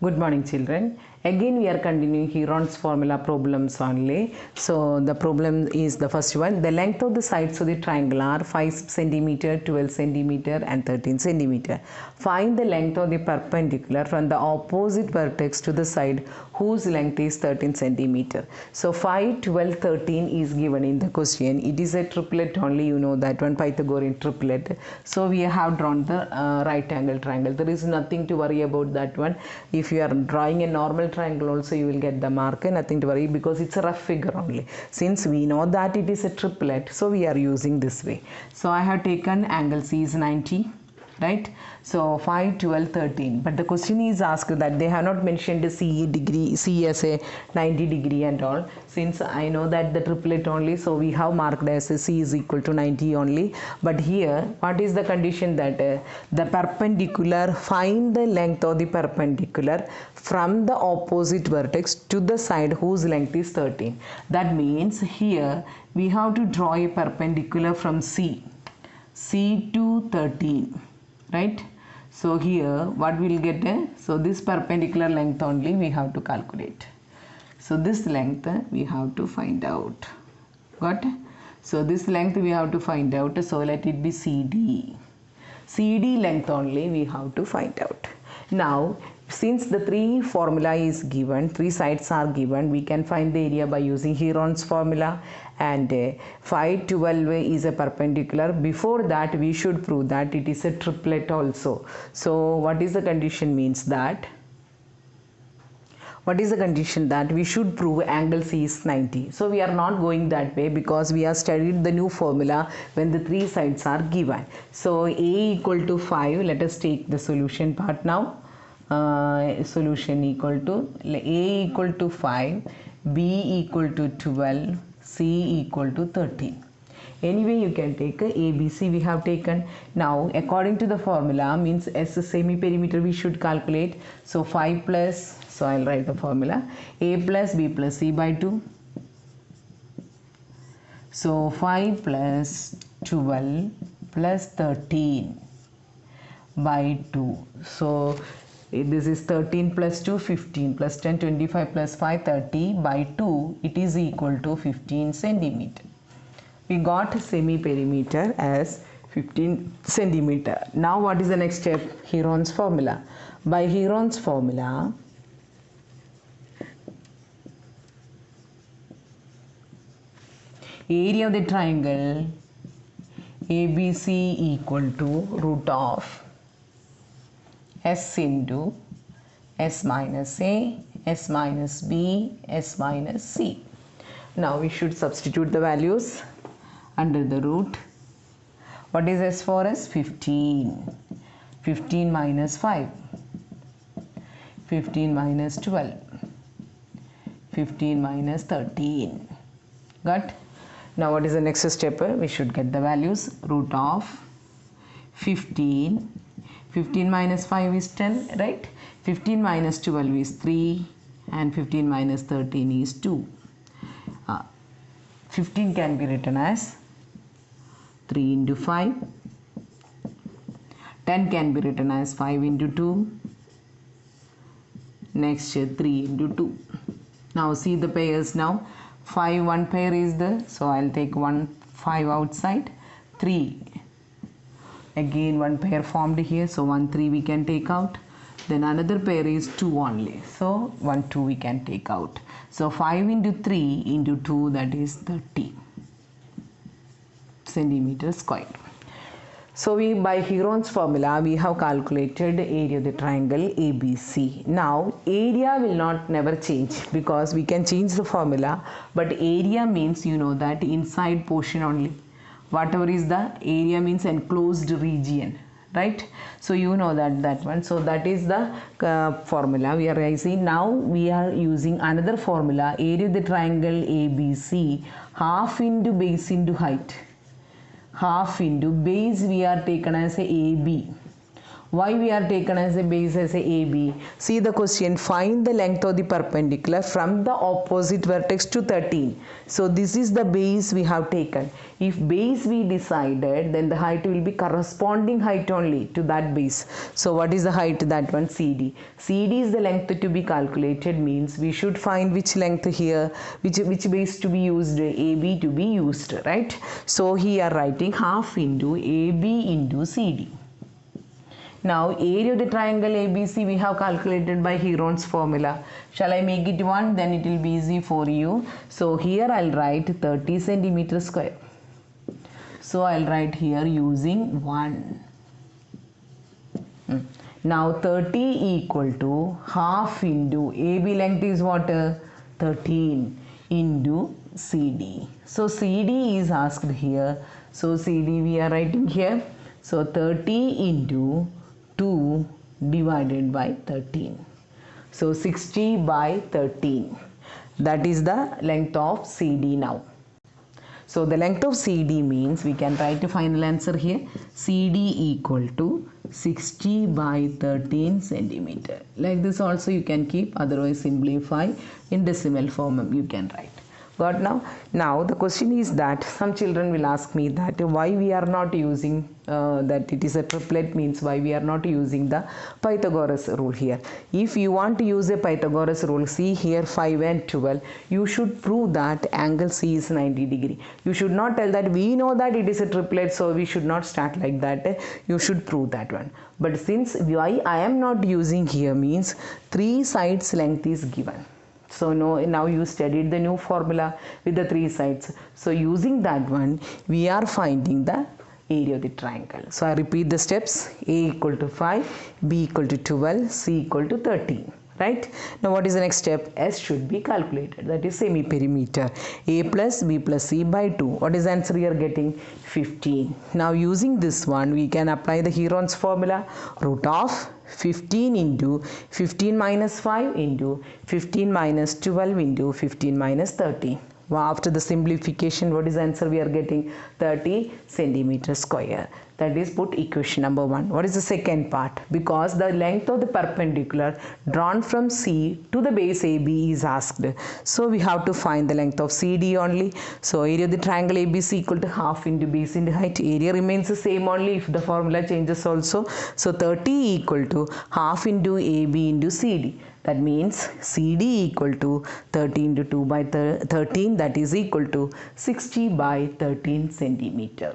Good morning, children. Again, we are continuing Heron's formula problems only. So, the problem is the first one. The length of the sides of the triangle are 5 centimeter, 12 centimeter and 13 centimeter. Find the length of the perpendicular from the opposite vertex to the side whose length is 13 centimeter. So, 5, 12, 13 is given in the question. It is a triplet only, you know that one, Pythagorean triplet. So, we have drawn the right angle triangle. There is nothing to worry about that one. If you are drawing a normal triangle also, you will get the mark, nothing to worry because it's a rough figure only. Since we know that it is a triplet, so we are using this way. So I have taken angle C is 90, right? So 5, 12, 13. But the question is asked that they have not mentioned C as a 90 degree and all. Since I know that the triplet only, so we have marked as a C is equal to 90 only. But here, what is the condition that the perpendicular, find the length of the perpendicular from the opposite vertex to the side whose length is 13. That means here we have to draw a perpendicular from C to 13, right? So here what we will get, so this perpendicular length only we have to calculate. So this length we have to find out. Got? So this length we have to find out. So let it be CD. CD length only we have to find out. Now since the three formula is given, three sides are given, we can find the area by using Heron's formula, and 5, 12 is a perpendicular. Before that we should prove that it is a triplet also. So what is the condition means that? What is the condition that we should prove angle C is 90? So we are not going that way because we have studied the new formula when the three sides are given. So A equal to 5, let us take the solution part now. Solution equal to A equal to 5, B equal to 12, C equal to 13. Anyway, you can take ABC we have taken. Now according to the formula means S semi-perimeter we should calculate. So 5 plus, so I will write the formula, A plus B plus C by 2. So 5 plus 12 plus 13 by 2. So this is 13 plus 2, 15 plus 10, 25 plus 5, 30 by 2. It is equal to 15 centimeter. We got semi-perimeter as 15 centimeter. Now what is the next step? Heron's formula. By Heron's formula, area of the triangle ABC equal to root of S into S minus A, S minus B, S minus C. Now we should substitute the values under the root. What is S for us? 15. 15 minus 5. 15 minus 12. 15 minus 13. Got? Now what is the next step? We should get the values. Root of 15. 15 minus 5 is 10, right? 15 minus 12 is 3 and 15 minus 13 is 2. 15 can be written as 3 into 5. 10 can be written as 5 into 2. Next 3 into 2. Now see the pairs now. 5 one pair is there, so I'll take 1 5 outside. 3 again one pair formed here, so 1 3 we can take out. Then another pair is 2 only, so 1 2 we can take out. So 5 into 3 into 2, that is 30 centimeter square. So we, by Heron's formula, we have calculated area of the triangle ABC. Now area will not never change because we can change the formula, but area means you know that inside portion only. Whatever is the area means enclosed region, right? So you know that one. So that is the formula we are using. Now we are using another formula, area of the triangle ABC, half into base into height. Half into base we are taken as a AB. Why we are taken as a base as a AB? See the question, find the length of the perpendicular from the opposite vertex to 13. So this is the base we have taken. If base we decided, then the height will be corresponding height only to that base. So what is the height? That one, CD. CD is the length to be calculated, means we should find which length here, which base to be used, AB to be used, right? So here writing half into AB into CD. Now area of the triangle ABC we have calculated by Heron's formula. Shall I make it 1? Then it will be easy for you. So here I'll write 30 centimeter square. So I'll write here using 1. Now 30 equal to half into AB length is what? 13 into CD. So CD is asked here. So CD we are writing here. So 30 into 2 divided by 13. So 60 by 13. That is the length of CD now. So the length of CD means we can write a final answer here. CD equal to 60 by 13 centimeter. Like this also you can keep, otherwise simplify in decimal form you can write. Got now? Now the question is that some children will ask me that why we are not using that it is a triplet, means why we are not using the Pythagoras rule here. If you want to use a Pythagoras rule, see here 5 and 12, you should prove that angle C is 90 degree. You should not tell that we know that it is a triplet, so we should not start like that. You should prove that one. But since why I am not using here means 3 sides length is given. So now you studied the new formula with the 3 sides. So using that one, we are finding the area of the triangle. So I repeat the steps. A equal to 5, B equal to 12, C equal to 13. Right? Now what is the next step? S should be calculated. That is semi-perimeter. A plus B plus C by 2. What is the answer we are getting? 15. Now using this one, we can apply the Heron's formula. Root of 15 into 15 minus 5 into 15 minus 12 into 15 minus 30. After the simplification, what is the answer we are getting? 30 centimeter square. That is put equation number 1. What is the second part? Because the length of the perpendicular drawn from C to the base AB is asked. So we have to find the length of CD only. So area of the triangle ABC equal to half into base into height. Area remains the same only if the formula changes also. So 30 equal to half into AB into CD. That means CD equal to 30 into 2 by 13, that is equal to 60 by 13 centimeter.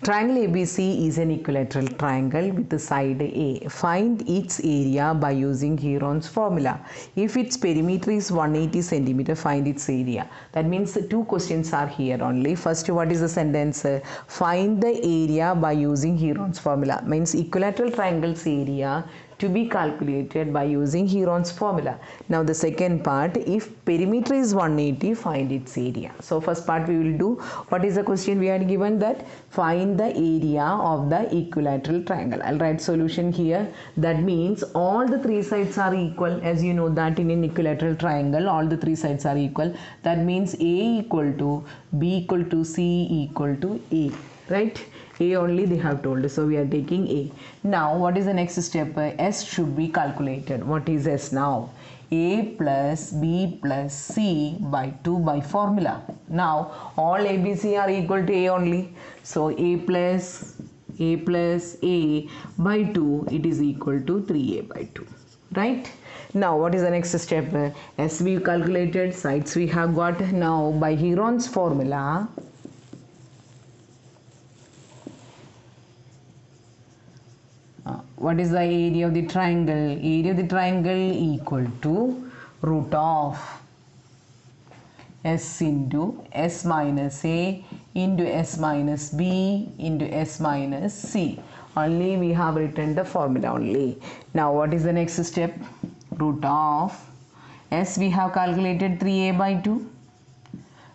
Triangle ABC is an equilateral triangle with the side A. Find its area by using Heron's formula. If its perimeter is 180 centimeter, find its area. That means the 2 questions are here only. First, what is the sentence? Find the area by using Heron's formula. Means equilateral triangle's area to be calculated by using Heron's formula. Now the second part, if perimeter is 180, find its area. So first part we will do. What is the question we had given? That find the area of the equilateral triangle. I'll write solution here. That means all the 3 sides are equal. As you know that in an equilateral triangle, all the 3 sides are equal. That means A equal to B equal to C equal to A. Right? A only they have told, so we are taking A. Now what is the next step? S should be calculated. What is S now? A plus B plus C by 2 by formula. Now all ABC are equal to A only, so A plus A by 2, it is equal to 3A by 2. Right? Now what is the next step? S we calculated, sides we have got. Now by Heron's formula, what is the area of the triangle? Area of the triangle equal to root of S into S minus A into S minus B into S minus C. Only we have written the formula only. Now what is the next step? Root of S we have calculated 3A by 2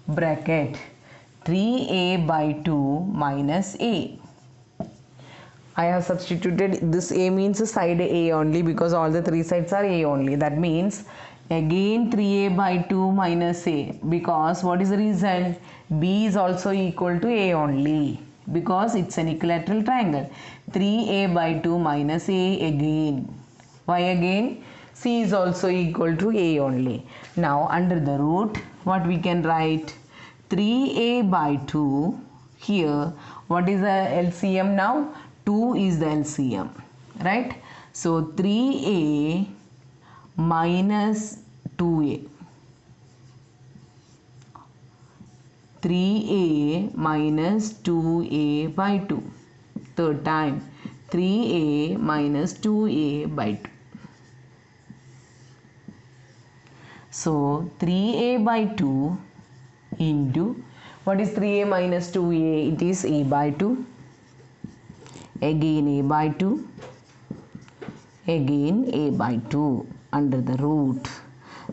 bracket 3A by 2 minus A. I have substituted this A means side A only because all the 3 sides are A only. That means again 3A by 2 minus A, because what is the reason? B is also equal to A only. because it's an equilateral triangle. 3a by 2 minus a again. Why again? C is also equal to a only. Now under the root, what we can write? 3a by 2. Here, what is the LCM now? 2 is the LCM, right? So 3a minus 2a. 3a minus 2a by 2. Third time, 3a minus 2a by 2. So 3a by 2 into, what is 3a minus 2a? It is a by 2. Again a by 2. Again a by 2 under the root.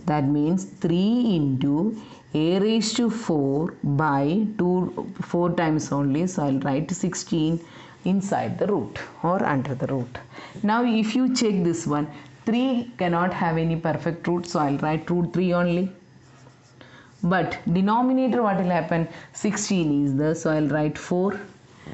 That means 3 into a raised to 4 by 2, 4 times only. So I'll write 16 inside the root or under the root. Now if you check this one, 3 cannot have any perfect root, so I'll write root 3 only. But denominator, what will happen? 16 is there, so I'll write 4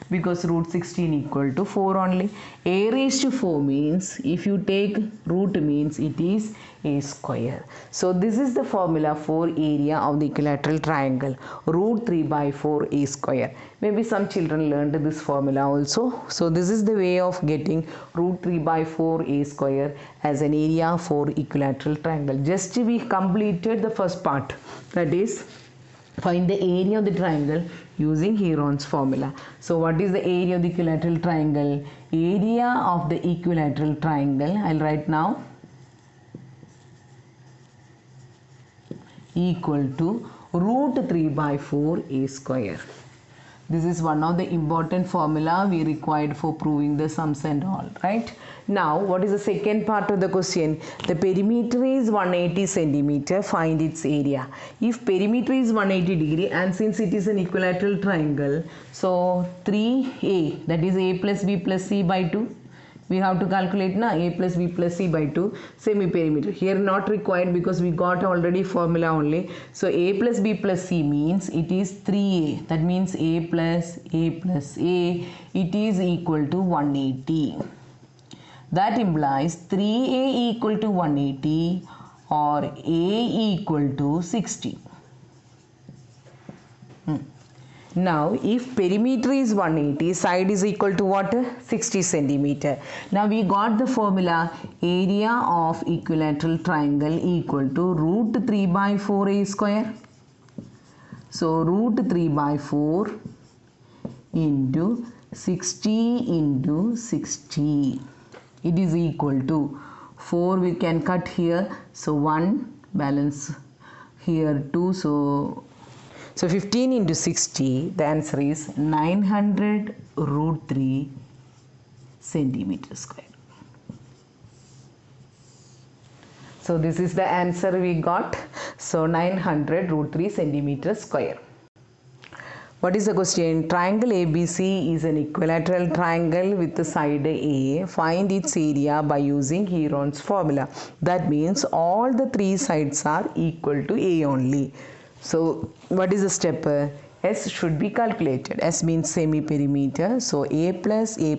because root 16 equal to 4 only. A raised to 4 means, if you take root means it is a square. So this is the formula for area of the equilateral triangle, root 3 by 4 a square. Maybe some children learned this formula also. So this is the way of getting root 3 by 4 a square as an area for equilateral triangle. Just we completed the first part, that is find the area of the triangle using Heron's formula. So what is the area of the equilateral triangle? Area of the equilateral triangle, I'll write now, equal to root 3 by 4 a square. This is one of the important formula we required for proving the sums and all, right? Now, what is the second part of the question? The perimeter is 180 centimeter, find its area. If perimeter is 180 degree and since it is an equilateral triangle, so 3a, that is a plus b plus c by 2. We have to calculate na, a plus b plus c by 2, semi-perimeter. Here not required because we got already formula only. So a plus b plus c means it is 3a. That means a plus a, it is equal to 180. That implies 3a equal to 180 or a equal to 60. Now, if perimeter is 180, side is equal to what? 60 centimeter. Now, we got the formula area of equilateral triangle equal to root 3 by 4 a square. So, root 3 by 4 into 60 into 60. It is equal to 4 we can cut here. So, 1 balance here 2. So 15 into 60, the answer is 900 root 3 centimeter square. So this is the answer we got. So 900 root 3 centimeter square. What is the question? Triangle ABC is an equilateral triangle with the side A. Find its area by using Heron's formula. That means all the three sides are equal to A only. So what is the step? S should be calculated. S means semi-perimeter. So a plus a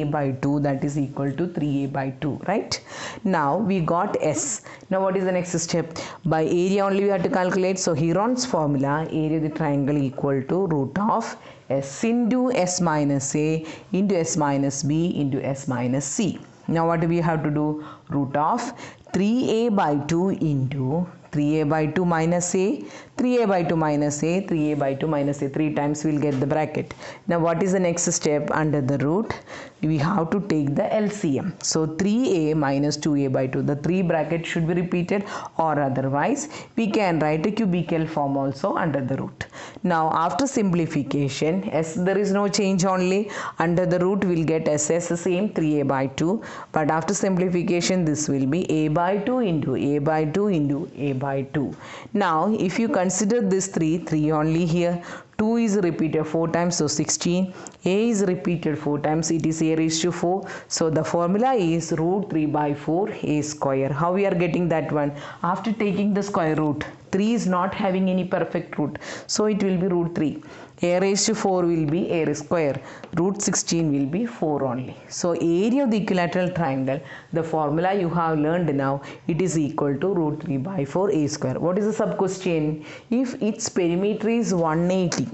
by 2, that is equal to 3a by 2, right? Now we got S. Now what is the next step? By area only we have to calculate. So Heron's formula, area of the triangle equal to root of S into S minus a into S minus b into S minus c. Now what do we have to do? Root of 3a by 2 into 3a by 2 minus a, 3a by 2 minus a, 3a by 2 minus a. 3 times we will get the bracket. Now what is the next step? Under the root, we have to take the LCM. So 3a minus 2a by 2. The 3 bracket should be repeated, or otherwise we can write a cubical form also under the root. Now after simplification, S there is no change only. Under the root we will get SS the same 3a by 2. But after simplification this will be a by 2 into a by 2 into a by 2. Now if you consider this 3 only here, 2 is repeated 4 times, so 16. A is repeated 4 times, it is a raised to 4. So the formula is root 3 by 4 a square. How we are getting that one? After taking the square root, 3 is not having any perfect root, so it will be root 3. A raised to 4 will be a square. Root 16 will be 4 only. So area of the equilateral triangle, the formula you have learned now, it is equal to root 3 by 4 a square. What is the sub question? If its perimeter is 180,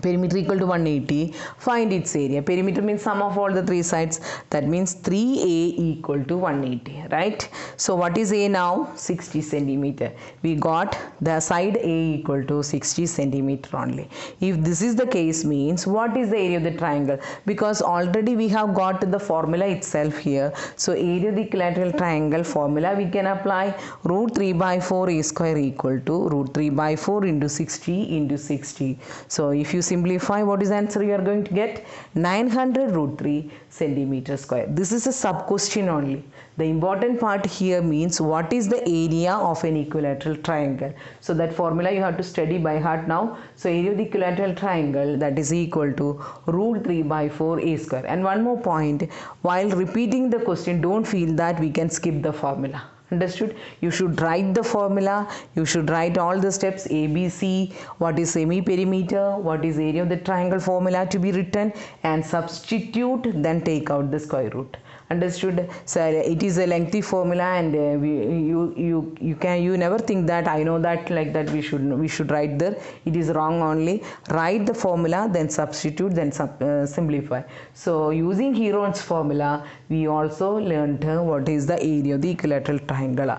perimeter equal to 180, find its area. Perimeter means sum of all the three sides, that means 3a equal to 180, right? So what is a now? 60 centimeter. We got the side a equal to 60 centimeter only. If this is the case, means what is the area of the triangle? Because already we have got the formula itself here. So area of the equilateral triangle formula we can apply. Root 3 by 4 a square equal to root 3 by 4 into 60 into 60. So if you simplify, what is the answer you are going to get? 900 root 3 centimeter square. This is a sub question only. The important part here means what is the area of an equilateral triangle. So that formula you have to study by heart now. So area of the equilateral triangle, that is equal to root 3 by 4 a square. And one more point, while repeating the question, don't feel that we can skip the formula. Understood? You should write the formula, you should write all the steps A, B, C, what is semi-perimeter, what is area of the triangle formula to be written, and substitute, then take out the square root. Understood? So it is a lengthy formula, and you never think that I know that, like that we should write there. It is wrong only. Write the formula, then substitute, then simplify. So using Heron's formula, we also learned what is the area of the equilateral triangle.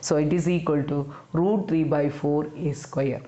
So it is equal to root 3 by 4 a square.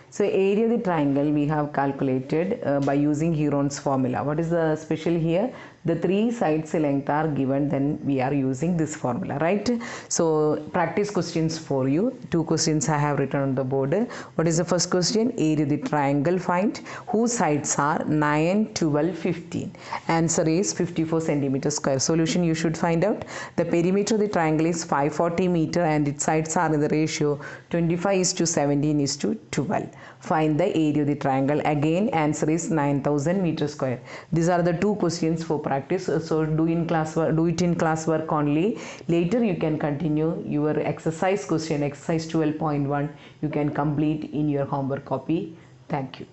So area of the triangle we have calculated by using Heron's formula. What is the special here? The three sides length are given, then we are using this formula, right? So practice questions for you. Two questions I have written on the board. What is the first question? Area of the triangle find, whose sides are 9, 12, 15. Answer is 54 centimeter square. Solution you should find out. The perimeter of the triangle is 540 meter and its sides are in the ratio 25:17:12. Find the area of the triangle. Again, answer is 9000 meter square. These are the two questions for practice. So do it in classwork only. Later you can continue your exercise question, exercise 12.1. You can complete in your homework copy. Thank you.